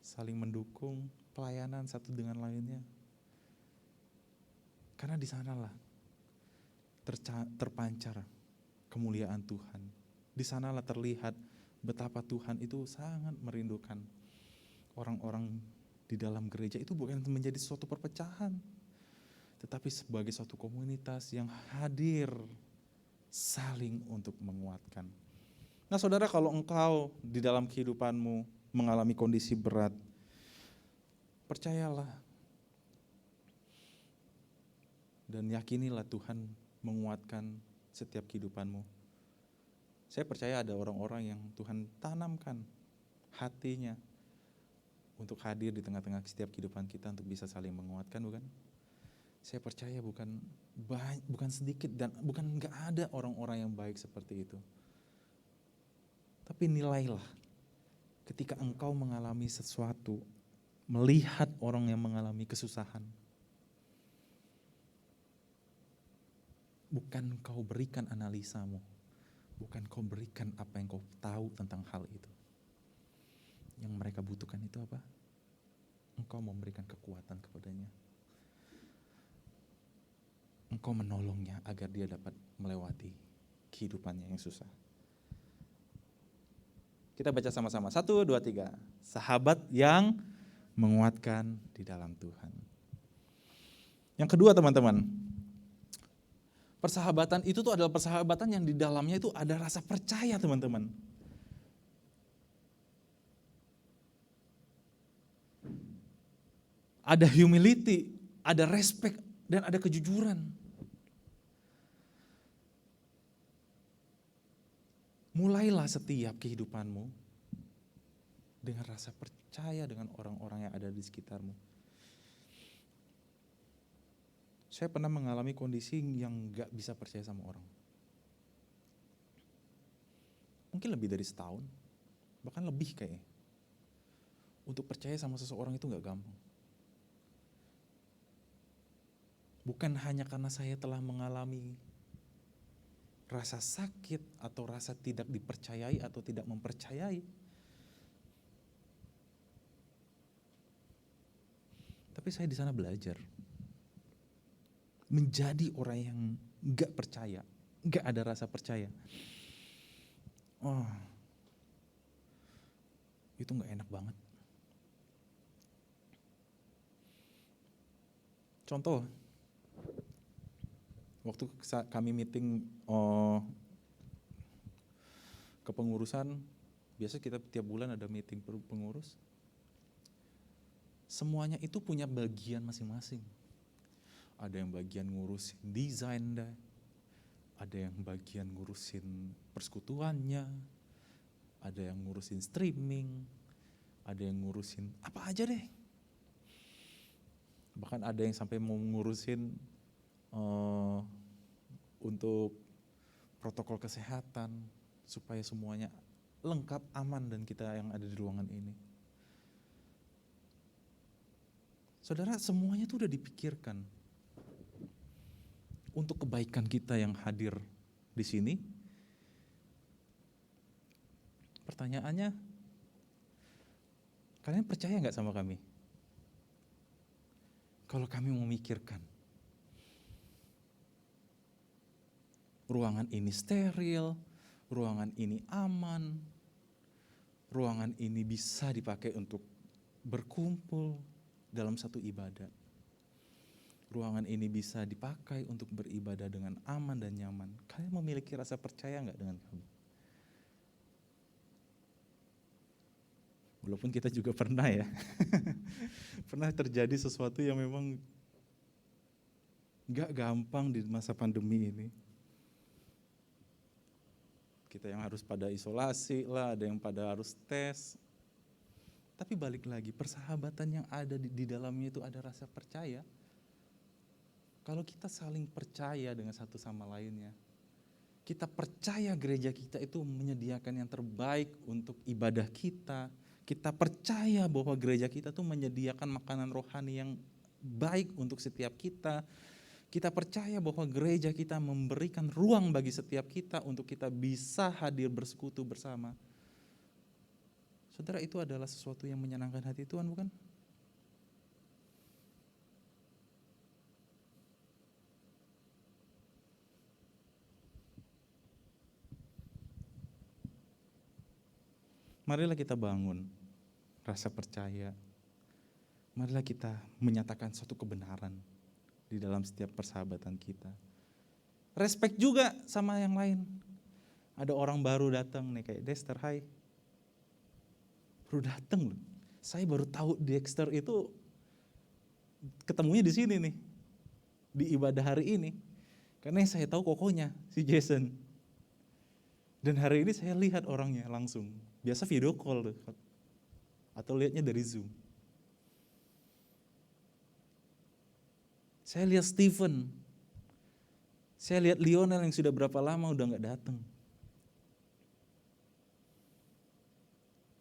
S3: saling mendukung, pelayanan satu dengan lainnya. Karena di sanalah terpancar kemuliaan Tuhan. Di sanalah terlihat betapa Tuhan itu sangat merindukan orang-orang di dalam gereja itu bukan menjadi suatu perpecahan, tetapi sebagai suatu komunitas yang hadir saling untuk menguatkan. Nah, saudara, kalau engkau di dalam kehidupanmu mengalami kondisi berat, percayalah dan yakinilah Tuhan menguatkan setiap kehidupanmu. Saya percaya ada orang-orang yang Tuhan tanamkan hatinya untuk hadir di tengah-tengah setiap kehidupan kita untuk bisa saling menguatkan, bukan? Saya percaya bukan sedikit dan bukan enggak ada orang-orang yang baik seperti itu. Tapi nilailah ketika engkau mengalami sesuatu, melihat orang yang mengalami kesusahan, bukan kau berikan analisamu, bukan kau berikan apa yang kau tahu tentang hal itu. Yang mereka butuhkan itu apa? Engkau memberikan kekuatan kepadanya. Engkau menolongnya agar dia dapat melewati kehidupannya yang susah. Kita baca sama-sama. 1, 2, 3. Sahabat yang menguatkan di dalam Tuhan. Yang kedua, teman-teman, persahabatan itu tuh adalah persahabatan yang di dalamnya itu ada rasa percaya, teman-teman. ada humility, ada respect, dan ada kejujuran. Mulailah setiap kehidupanmu dengan rasa percaya dengan orang-orang yang ada di sekitarmu. Saya pernah mengalami kondisi yang gak bisa percaya sama orang. Mungkin lebih dari setahun, bahkan lebih kayaknya. Untuk percaya sama seseorang itu gak gampang. Bukan hanya karena saya telah mengalami rasa sakit atau rasa tidak dipercayai atau tidak mempercayai. Tapi saya di sana belajar. Menjadi orang yang gak percaya, gak ada rasa percaya. Oh, itu gak enak banget. Contoh, waktu kami meeting kepengurusan, biasa kita tiap bulan ada meeting pengurus. Semuanya itu punya bagian masing-masing. Ada yang bagian ngurusin desain, ada yang bagian ngurusin persekutuannya, ada yang ngurusin streaming, ada yang ngurusin apa aja deh. Bahkan ada yang sampai mau ngurusin untuk protokol kesehatan supaya semuanya lengkap, aman, dan kita yang ada di ruangan ini. Saudara, semuanya itu udah dipikirkan untuk kebaikan kita yang hadir di sini. Pertanyaannya, kalian percaya nggak sama kami? Kalau kami memikirkan ruangan ini steril, ruangan ini aman, ruangan ini bisa dipakai untuk berkumpul dalam satu ibadah. Ruangan ini bisa dipakai untuk beribadah dengan aman dan nyaman. Kalian memiliki rasa percaya nggak dengan kami? Walaupun kita juga pernah ya, pernah terjadi sesuatu yang memang gak gampang di masa pandemi ini. Kita yang harus pada isolasi lah, ada yang pada harus tes. Tapi balik lagi, persahabatan yang ada di dalamnya itu ada rasa percaya. Kalau kita saling percaya dengan satu sama lainnya, kita percaya gereja kita itu menyediakan yang terbaik untuk ibadah kita. Kita percaya bahwa gereja kita tuh menyediakan makanan rohani yang baik untuk setiap kita. Kita percaya bahwa gereja kita memberikan ruang bagi setiap kita untuk kita bisa hadir bersekutu bersama. Saudara, itu adalah sesuatu yang menyenangkan hati Tuhan, bukan? Marilah kita bangun rasa percaya. Marilah kita menyatakan suatu kebenaran di dalam setiap persahabatan kita. Respect juga sama yang lain. Ada orang baru datang nih kayak Dexter, hai. Baru datang loh. Saya baru tahu Dexter itu ketemunya di sini nih. Di ibadah hari ini. Karena yang saya tahu kokonya si Jason. Dan hari ini saya lihat orangnya langsung. Biasa video call tuh. Atau lihatnya dari Zoom. Saya lihat Steven. Saya lihat Lionel yang sudah berapa lama udah gak datang.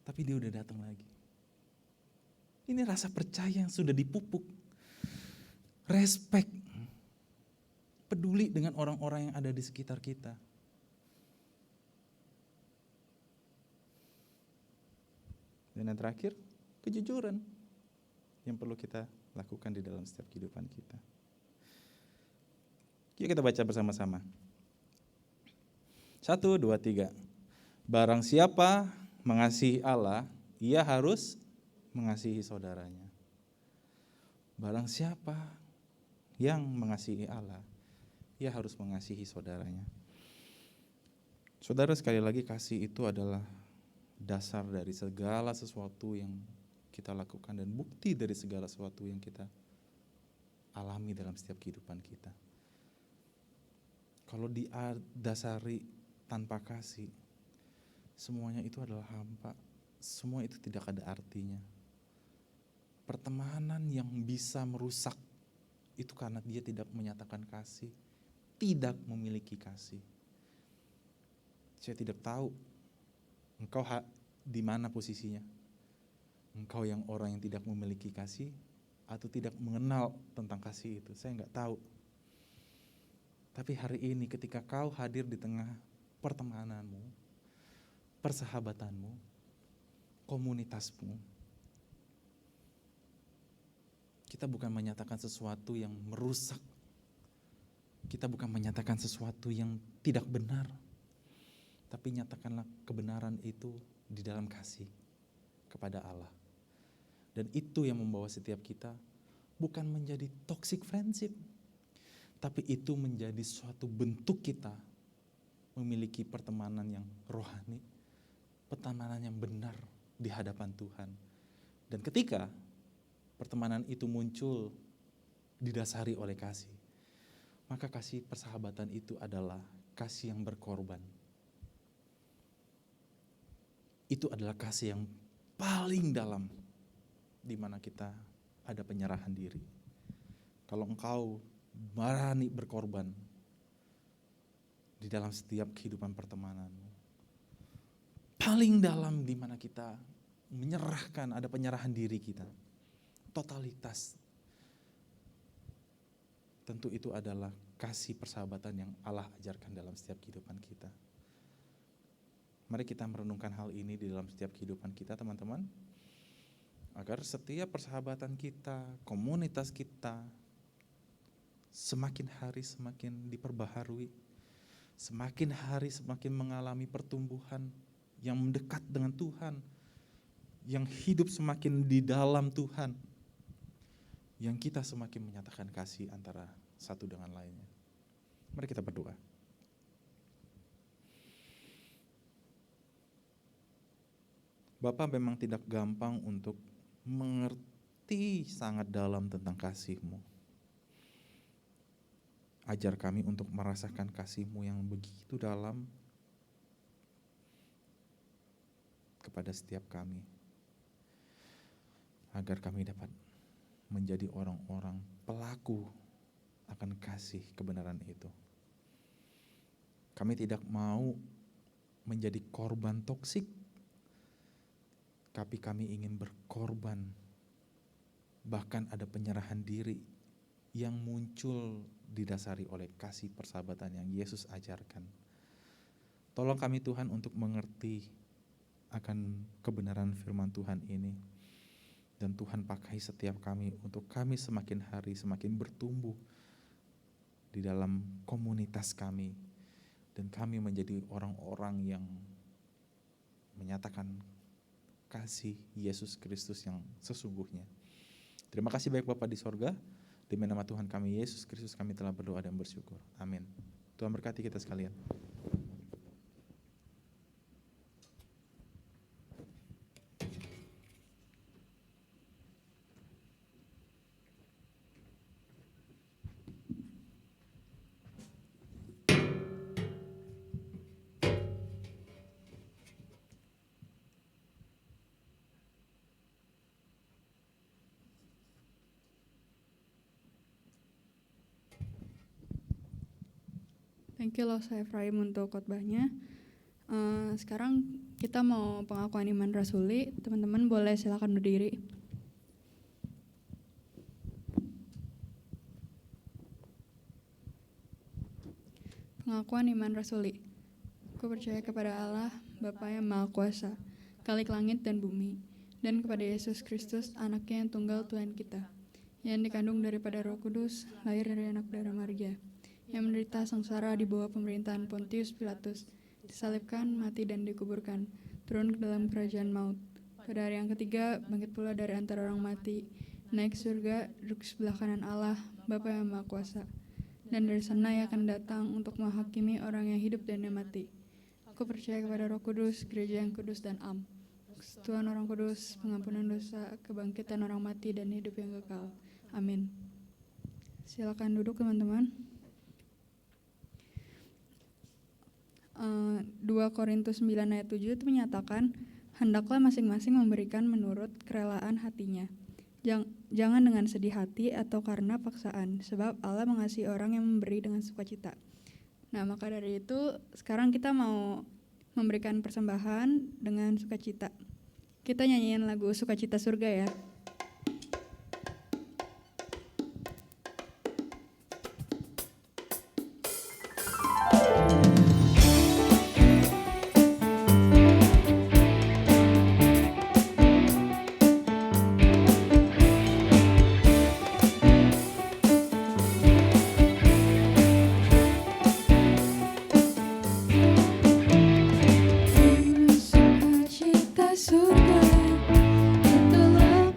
S3: Tapi dia udah datang lagi. Ini rasa percaya yang sudah dipupuk. Respect. Peduli dengan orang-orang yang ada di sekitar kita. Dan yang terakhir, kejujuran yang perlu kita lakukan di dalam setiap kehidupan kita. Yuk kita baca bersama-sama. 1, 2, 3. Barang siapa mengasihi Allah, ia harus mengasihi saudaranya. Barang siapa yang mengasihi Allah, ia harus mengasihi saudaranya. Saudara, sekali lagi, kasih itu adalah dasar dari segala sesuatu yang kita lakukan dan bukti dari segala sesuatu yang kita alami dalam setiap kehidupan kita. Kalau didasari tanpa kasih, semuanya itu adalah hampa. Semua itu tidak ada artinya. Pertemanan yang bisa merusak itu karena dia tidak menyatakan kasih, tidak memiliki kasih. Saya tidak tahu engkau di mana posisinya. Engkau yang orang yang tidak memiliki kasih atau tidak mengenal tentang kasih itu, saya nggak tahu. Tapi hari ini ketika kau hadir di tengah pertemananmu, persahabatanmu, komunitasmu, kita bukan menyatakan sesuatu yang merusak. Kita bukan menyatakan sesuatu yang tidak benar. Tapi nyatakanlah kebenaran itu di dalam kasih kepada Allah. Dan itu yang membawa setiap kita bukan menjadi toxic friendship, tapi itu menjadi suatu bentuk kita memiliki pertemanan yang rohani, pertemanan yang benar di hadapan Tuhan. Dan ketika pertemanan itu muncul didasari oleh kasih, maka kasih persahabatan itu adalah kasih yang berkorban. Itu adalah kasih yang paling dalam, di mana kita ada penyerahan diri. Kalau engkau berani berkorban di dalam setiap kehidupan pertemananmu, paling dalam di mana kita menyerahkan, ada penyerahan diri kita, totalitas. Tentu itu adalah kasih persahabatan yang Allah ajarkan dalam setiap kehidupan kita. Mari kita merenungkan hal ini di dalam setiap kehidupan kita, teman-teman. Agar setiap persahabatan kita, komunitas kita, semakin hari semakin diperbaharui, semakin hari semakin mengalami pertumbuhan yang mendekat dengan Tuhan, yang hidup semakin di dalam Tuhan, yang kita semakin menyatakan kasih antara satu dengan lainnya. Mari kita berdoa. Bapa, memang tidak gampang untuk mengerti sangat dalam tentang kasih-Mu. Ajar kami untuk merasakan kasih-Mu yang begitu dalam kepada setiap kami, agar kami dapat menjadi orang-orang pelaku akan kasih kebenaran itu. Kami tidak mau menjadi korban toksik, tapi kami ingin berkorban. Bahkan ada penyerahan diri yang muncul didasari oleh kasih persahabatan yang Yesus ajarkan. Tolong kami Tuhan untuk mengerti akan kebenaran firman Tuhan ini. Dan Tuhan pakai setiap kami untuk kami semakin hari semakin bertumbuh di dalam komunitas kami. Dan kami menjadi orang-orang yang menyatakan kasih Yesus Kristus yang sesungguhnya. Terima kasih baik Bapa di sorga. Demi nama Tuhan kami Yesus Kristus kami telah berdoa dan bersyukur. Amin. Tuhan berkati kita sekalian.
S1: Thank you loh saya Efraim untuk khotbahnya. Sekarang kita mau pengakuan iman rasuli. Teman-teman boleh silakan berdiri. Pengakuan iman rasuli. Aku percaya kepada Allah, Bapa yang Maha Kuasa, Khalik langit dan bumi, dan kepada Yesus Kristus, anaknya yang tunggal Tuhan kita, yang dikandung daripada Roh Kudus, lahir dari anak darah Maria, yang menderita sengsara di bawah pemerintahan Pontius Pilatus, disalibkan, mati dan dikuburkan, turun ke dalam kerajaan maut. Pada hari yang ketiga, bangkit pula dari antara orang mati, naik surga, duduk sebelah kanan Allah, Bapa yang Maha Kuasa. Dan dari sana ia akan datang untuk menghakimi orang yang hidup dan yang mati. Aku percaya kepada Roh Kudus, gereja yang kudus dan am. Tuhan Orang Kudus, pengampunan dosa, kebangkitan orang mati, dan hidup yang kekal. Amin. Silakan duduk teman-teman. 2 Korintus 9 ayat 7 itu menyatakan, hendaklah masing-masing memberikan menurut kerelaan hatinya. Jangan dengan sedih hati atau karena paksaan, sebab Allah mengasihi orang yang memberi dengan sukacita. Nah, maka dari itu sekarang kita mau memberikan persembahan dengan sukacita. Kita nyanyiin lagu Sukacita Surga ya.
S4: Sukacita surga, itulah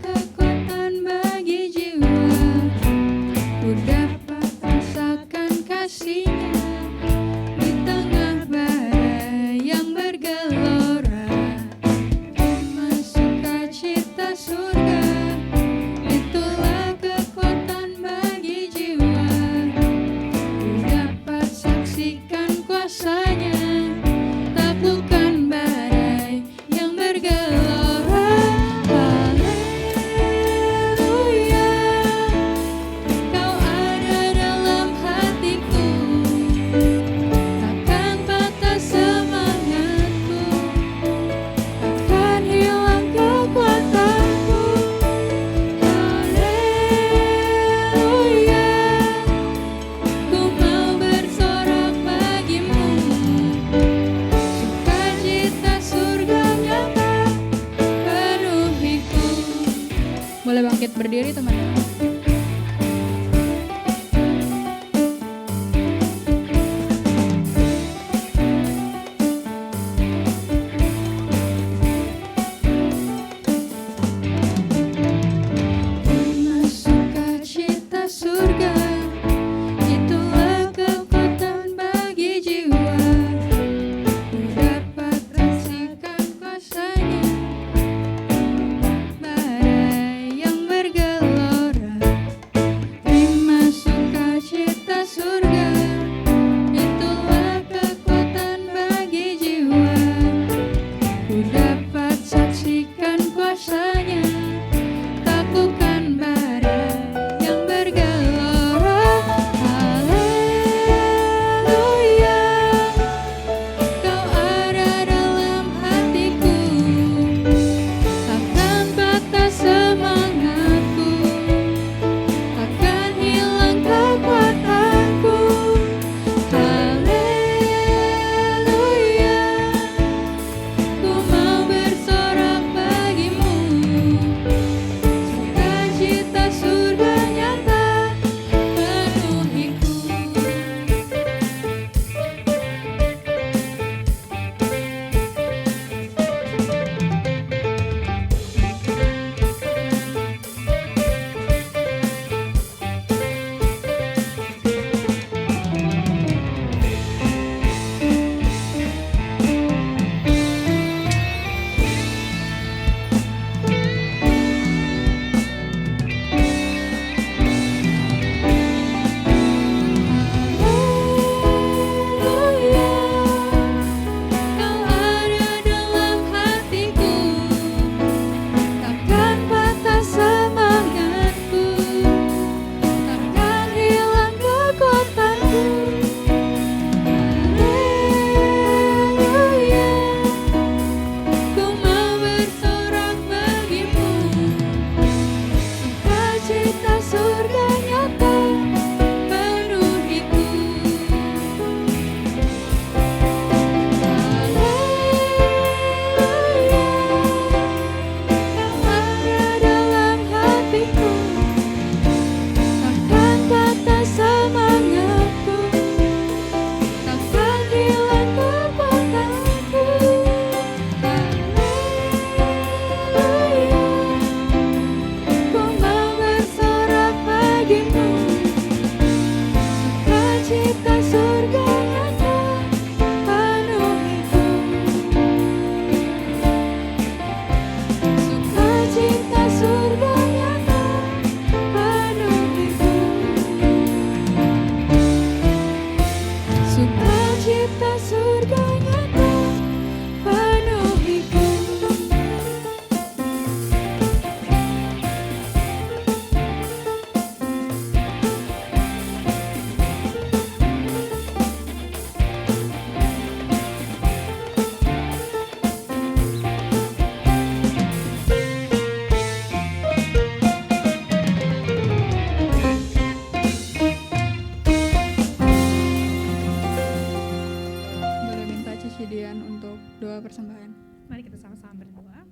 S1: berdoa persembahan.
S2: Mari kita sama-sama berdoa.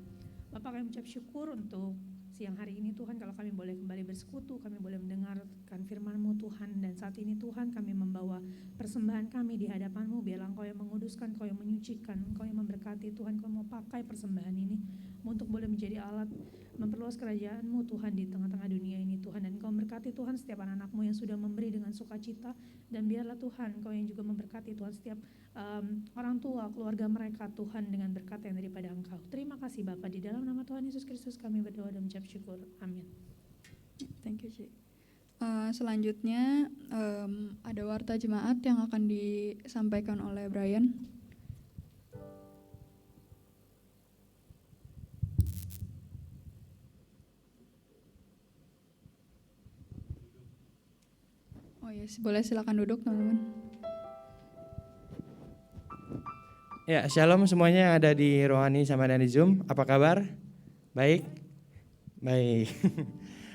S2: Bapak, kami ucap syukur untuk siang hari ini Tuhan, kalau kami boleh kembali bersekutu, kami boleh mendengarkan firman-Mu Tuhan, dan saat ini Tuhan kami membawa persembahan kami di hadapan-Mu, biarlah Engkau yang menguduskan, Engkau yang menyucikan, Engkau yang memberkati Tuhan. Kau mau pakai persembahan ini untuk boleh menjadi alat memperluas kerajaan-Mu Tuhan di tengah-tengah dunia ini Tuhan, dan Engkau memberkati Tuhan setiap anak-anak-Mu yang sudah memberi dengan sukacita, dan biarlah Tuhan Engkau yang juga memberkati Tuhan setiap orang tua, keluarga mereka Tuhan dengan berkat yang daripada Engkau. Terima kasih Bapa, di dalam nama Tuhan Yesus Kristus kami berdoa dan mengucap syukur. Amin.
S1: Thank you, Ci. Selanjutnya ada warta jemaat yang akan disampaikan oleh Brian. Oh yes, boleh silakan duduk teman-teman.
S4: Ya, shalom semuanya yang ada di Rohani sama dan di Zoom. Apa kabar? Baik? Baik.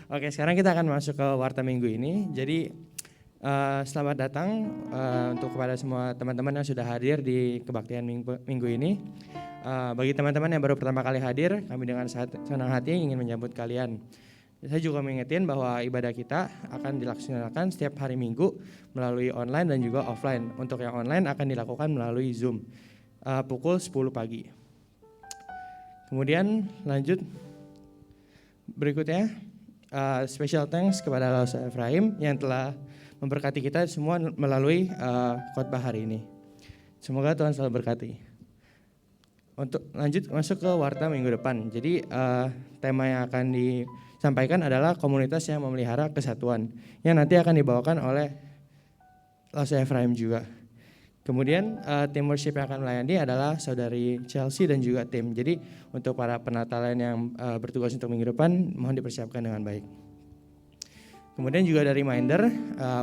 S4: Oke, sekarang kita akan masuk ke warta minggu ini. Jadi selamat datang untuk kepada semua teman-teman yang sudah hadir di kebaktian minggu ini. Bagi teman-teman yang baru pertama kali hadir, kami dengan senang hati ingin menyambut kalian. Saya juga mengingatkan bahwa ibadah kita akan dilaksanakan setiap hari Minggu melalui online dan juga offline. Untuk yang online akan dilakukan melalui Zoom pukul 10 pagi. Kemudian lanjut berikutnya, special thanks kepada Lausa Ephraim yang telah memberkati kita semua melalui khotbah hari ini. Semoga Tuhan selalu berkati. Untuk lanjut masuk ke warta minggu depan. Jadi tema yang akan disampaikan adalah komunitas yang memelihara kesatuan, yang nanti akan dibawakan oleh Lausa Ephraim juga. Kemudian tim worship yang akan melayani adalah saudari Chelsea dan juga tim. Jadi untuk para penata lain yang bertugas untuk minggu depan, mohon dipersiapkan dengan baik. Kemudian juga ada reminder,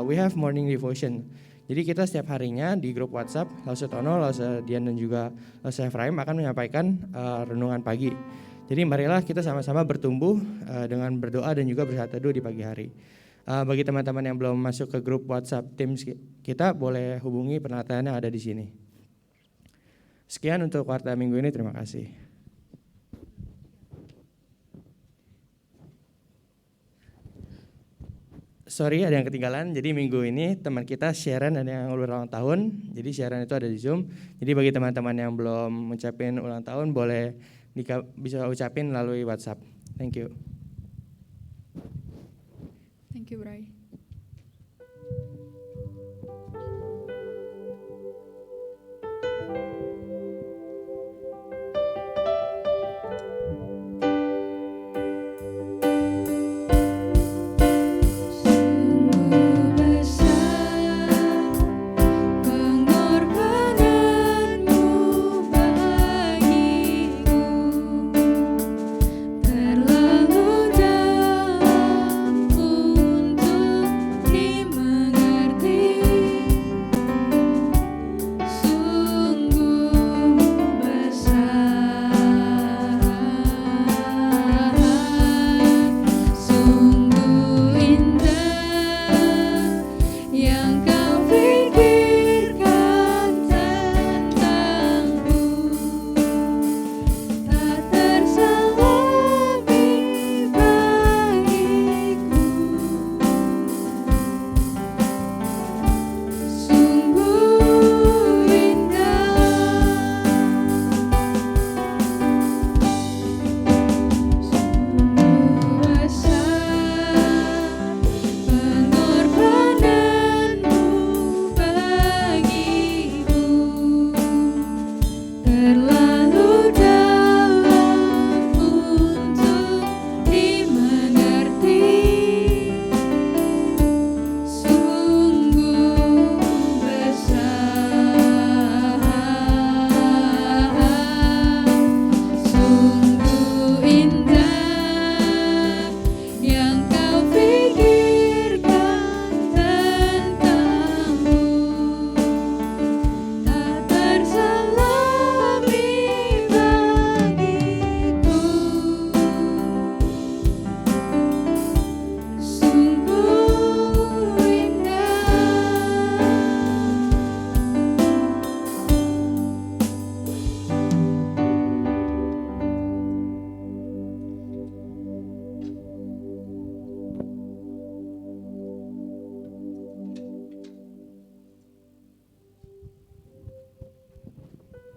S4: we have morning devotion. Jadi kita setiap harinya di grup WhatsApp, Lausa Tono, Lausa Dian dan juga Lausa Ephraim akan menyampaikan renungan pagi. Jadi marilah kita sama-sama bertumbuh dengan berdoa dan juga bersaat teduh di pagi hari. Bagi teman-teman yang belum masuk ke grup WhatsApp tim kita, boleh hubungi penataan yang ada di sini. Sekian untuk warta minggu ini, terima kasih. Sorry ada yang ketinggalan, jadi minggu ini teman kita Sharon ada yang ulang tahun, jadi Sharon itu ada di Zoom. Jadi bagi teman-teman yang belum mengucapin ulang tahun, boleh bisa ucapin melalui WhatsApp. Thank you.
S1: Thank you, Bray.
S5: Terlalu dalam untuk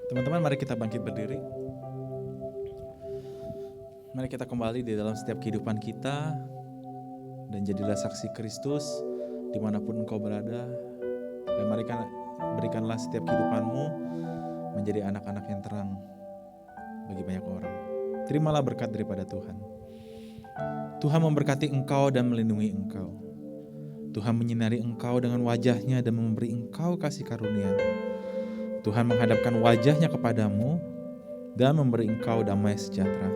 S3: Teman-teman, mari kita bangkit berdiri. Mari kita kembali di dalam setiap kehidupan kita dan jadilah saksi Kristus dimanapun engkau berada. Dan mari berikanlah setiap kehidupanmu menjadi anak-anak yang terang bagi banyak orang. Terimalah berkat daripada Tuhan. Tuhan memberkati engkau dan melindungi engkau. Tuhan menyinari engkau dengan wajahnya dan memberi engkau kasih karunia. Tuhan menghadapkan wajahnya kepadamu dan memberi engkau damai sejahtera.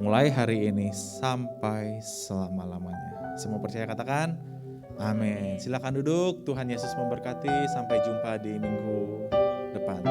S3: Mulai hari ini sampai selama-lamanya. Semua percaya katakan, amin. Silakan duduk, Tuhan Yesus memberkati. Sampai jumpa di minggu depan.